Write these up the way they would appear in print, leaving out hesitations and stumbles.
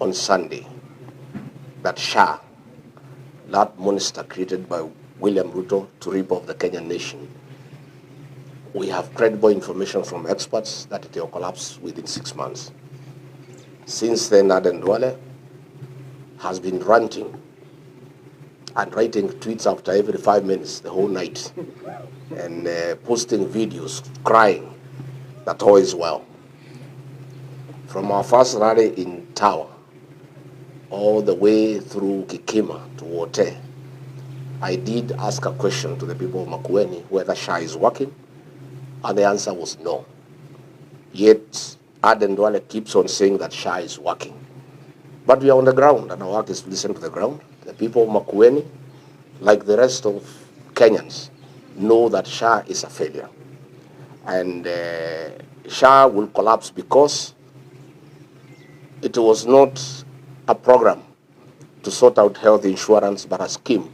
on Sunday that SHA, that monster created by William Ruto to rip off the Kenyan nation, we have credible information from experts that it will collapse within 6 months. Since then, Aden Duale has been ranting and writing tweets after every 5 minutes the whole night and posting videos crying that all is well. From our first rally in Tower all the way through Ukisema to Wote, I did ask a question to the people of Makueni whether SHA is working, and the answer was no. Yet Aden Duale keeps on saying that SHA is working. But we are on the ground, and our work is to listen to the ground. The people of Makueni, like the rest of Kenyans, know that SHA is a failure. And SHA will collapse because it was not a program to sort out health insurance, but a scheme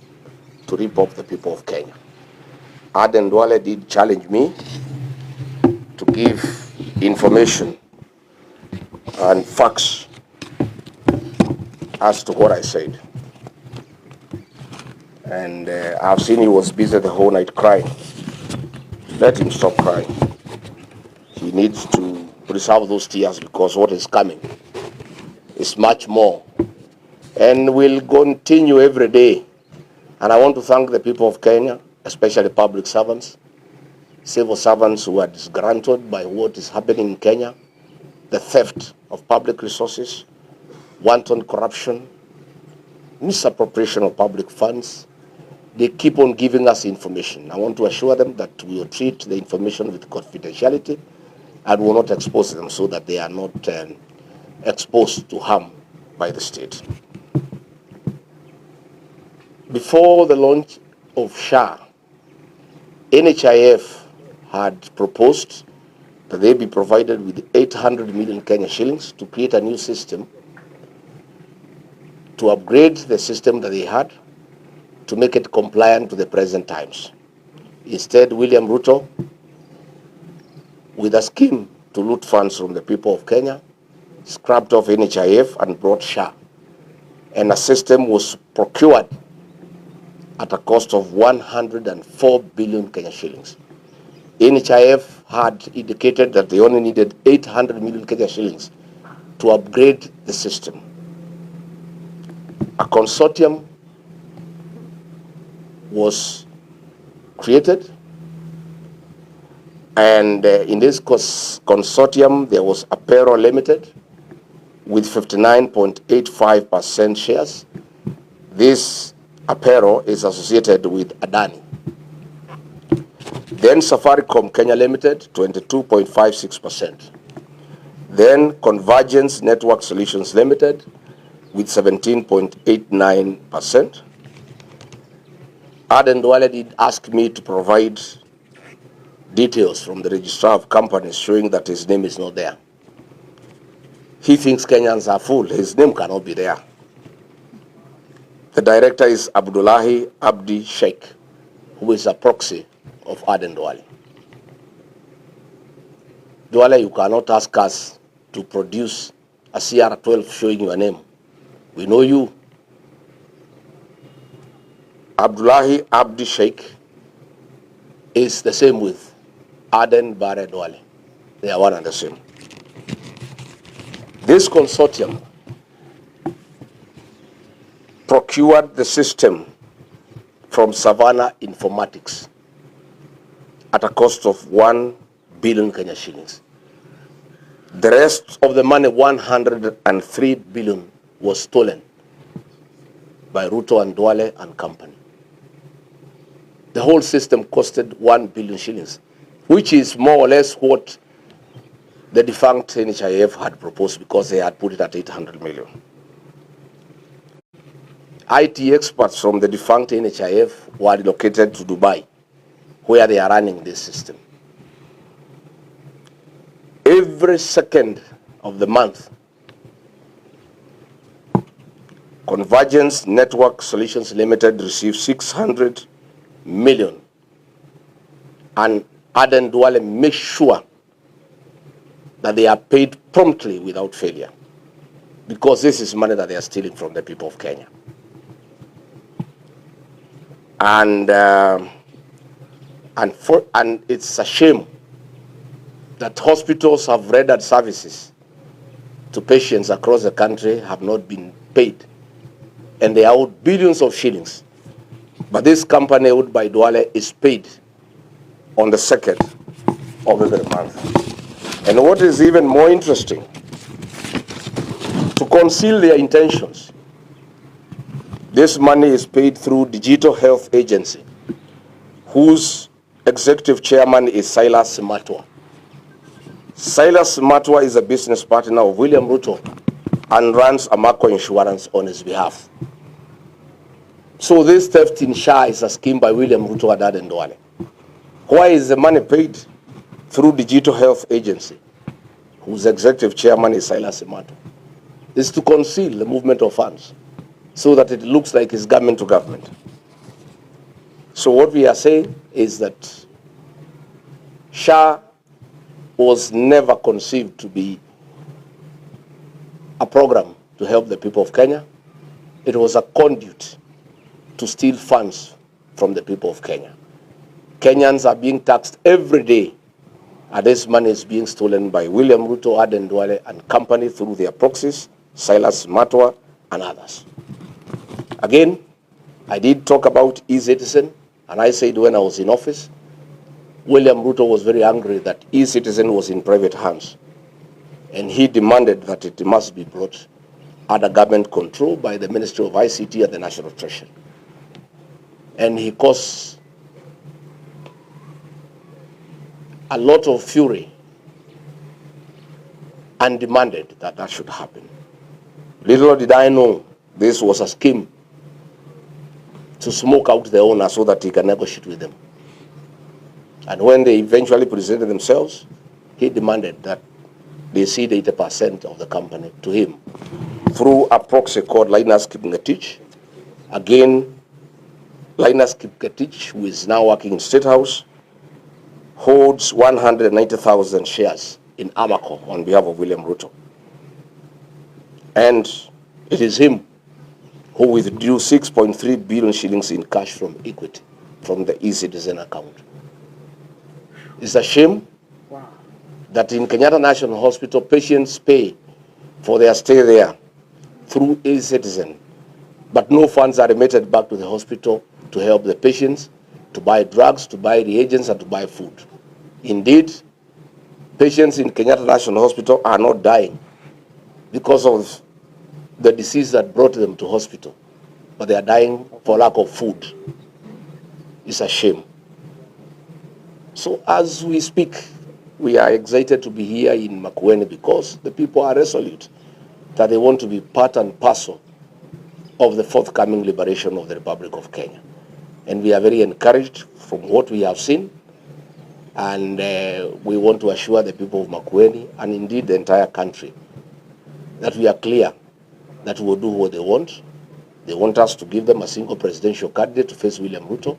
to rip off the people of Kenya. Aden Duale did challenge me to give information and facts as to what I said. And I've seen he was busy the whole night crying. Let him stop crying. He needs to preserve those tears because what is coming is much more. And we'll continue every day. And I want to thank the people of Kenya, especially public servants, civil servants who are disgruntled by what is happening in Kenya, the theft of public resources, wanton corruption, misappropriation of public funds. They keep on giving us information. I want to assure them that we will treat the information with confidentiality and will not expose them so that they are not exposed to harm by the state. Before the launch of SHA, NHIF had proposed that they be provided with 800 million Kenya shillings to create a new system, to upgrade the system that they had, to make it compliant to the present times. Instead, William Ruto, with a scheme to loot funds from the people of Kenya, scrapped off NHIF and brought SHA. And a system was procured at a cost of 104 billion Kenya shillings. NHIF had indicated that they only needed 800 million Kenya shillings to upgrade the system. A consortium was created, and in this consortium there was Apero Limited with 59.85% shares. This Apero is associated with Aden. Then Safaricom Kenya Limited, 22.56%. Then Convergence Network Solutions Limited with 17.89%. Aden Duale did ask me to provide details from the registrar of companies showing that his name is not there. He thinks Kenyans are full. His name cannot be there. The director is Abdullahi Abdi Sheikh, who is a proxy of Aden Duale. Duale, you cannot ask us to produce a CR12 showing your name. We know you. Abdullahi Abdi Sheikh is the same with Aden Bare Duale. They are one and the same. This consortium procured the system from Savannah Informatics at a cost of 1 billion Kenya shillings. The rest of the money, 103 billion, was stolen by Ruto and Duale and company. The whole system costed 1 billion shillings, which is more or less what the defunct NHIF had proposed because they had put it at 800 million. IT experts from the defunct NHIF were relocated to Dubai, where they are running this system. Every second of the month, Convergence Network Solutions Limited receives 600 million, and Aden Duale makes sure that they are paid promptly without failure. because this is money that they are stealing from the people of Kenya. And it's a shame that hospitals have rendered services to patients across the country have not been paid, and they are owed billions of shillings. But this company owned by Duale is paid on the 2nd of every month. And what is even more interesting, to conceal their intentions, this money is paid through Digital Health Agency, whose executive chairman is Silas Matwa. Silas Matwa is a business partner of William Ruto and runs Amaco Insurance on his behalf. So this theft in SHA is a scheme by William Ruto and Aden Duale. Why is the money paid through Digital Health Agency, whose executive chairman is Silas Matwa? It's to conceal the movement of funds so that it looks like it's government to government. So what we are saying is that SHA was never conceived to be a program to help the people of Kenya. It was a conduit to steal funds from the people of Kenya. Kenyans are being taxed every day, and this money is being stolen by William Ruto, Aden Duale, and company through their proxies, Silas Matwa, and others. Again, I did talk about e-citizen, and I said when I was in office, William Ruto was very angry that e-citizen was in private hands, and he demanded that it must be brought under government control by the Ministry of ICT and the National Treasury. And he caused a lot of fury and demanded that that should happen. Little did I know this was a scheme to smoke out the owner so that he can negotiate with them. And when they eventually presented themselves, he demanded that they cede 80% of the company to him through a proxy called Linus Kipngetich. Again, Linus Kipngetich, who is now working in State House, holds 190,000 shares in Amaco on behalf of William Ruto. And it is him who withdrew 6.3 billion shillings in cash from Equity, from the e-citizen account. It's a shame that in Kenyatta National Hospital, patients pay for their stay there through e-citizen, but no funds are remitted back to the hospital to help the patients, to buy drugs, to buy reagents, and to buy food. Indeed, patients in Kenyatta National Hospital are not dying because of the disease that brought them to hospital, but they are dying for lack of food. It's a shame. So as we speak, we are excited to be here in Makueni because the people are resolute that they want to be part and parcel of the forthcoming liberation of the Republic of Kenya. And we are very encouraged from what we have seen, and we want to assure the people of Makueni, and indeed the entire country, that we are clear that we will do what they want. They want us to give them a single presidential candidate to face William Ruto.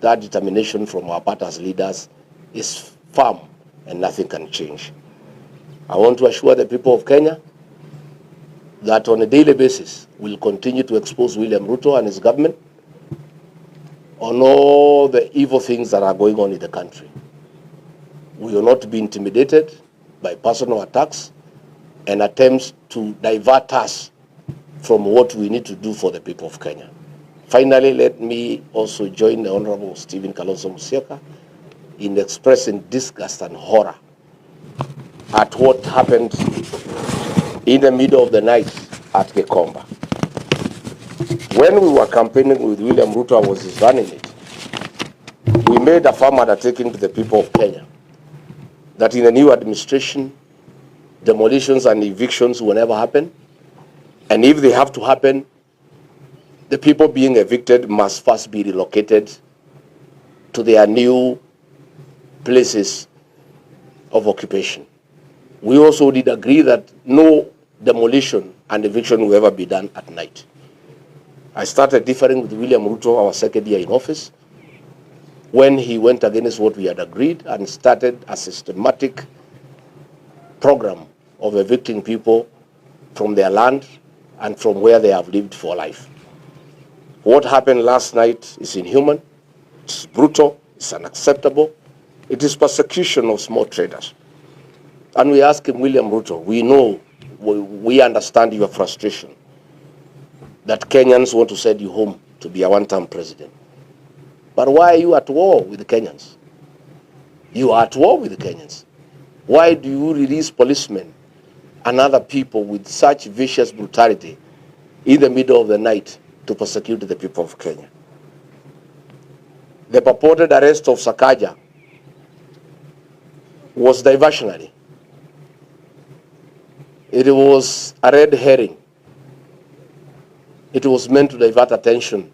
That determination from our party's leaders is firm and nothing can change. I want to assure the people of Kenya that on a daily basis we'll continue to expose William Ruto and his government on all the evil things that are going on in the country. We will not be intimidated by personal attacks and attempts to divert us from what we need to do for the people of Kenya. Finally, let me also join the Honorable Stephen Kalonzo Musyoka in expressing disgust and horror at what happened in the middle of the night at Gekomba. When we were campaigning with William Ruto, I was running it. We made a firm undertaking to the people of Kenya that in the new administration, demolitions and evictions will never happen. And if they have to happen, the people being evicted must first be relocated to their new places of occupation. We also did agree that no demolition and eviction will ever be done at night. I started differing with William Ruto, our second year in office, when he went against what we had agreed and started a systematic program of evicting people from their land and from where they have lived for life. What happened last night is inhuman, it's brutal, it's unacceptable. It is persecution of small traders. And we ask him, William Ruto, we know, we understand your frustration that Kenyans want to send you home to be a one-term president. But why are you at war with the Kenyans? You are at war with the Kenyans. Why do you release policemen and other people with such vicious brutality in the middle of the night to persecute the people of Kenya? The purported arrest of Sakaja was diversionary. It was a red herring. It was meant to divert attention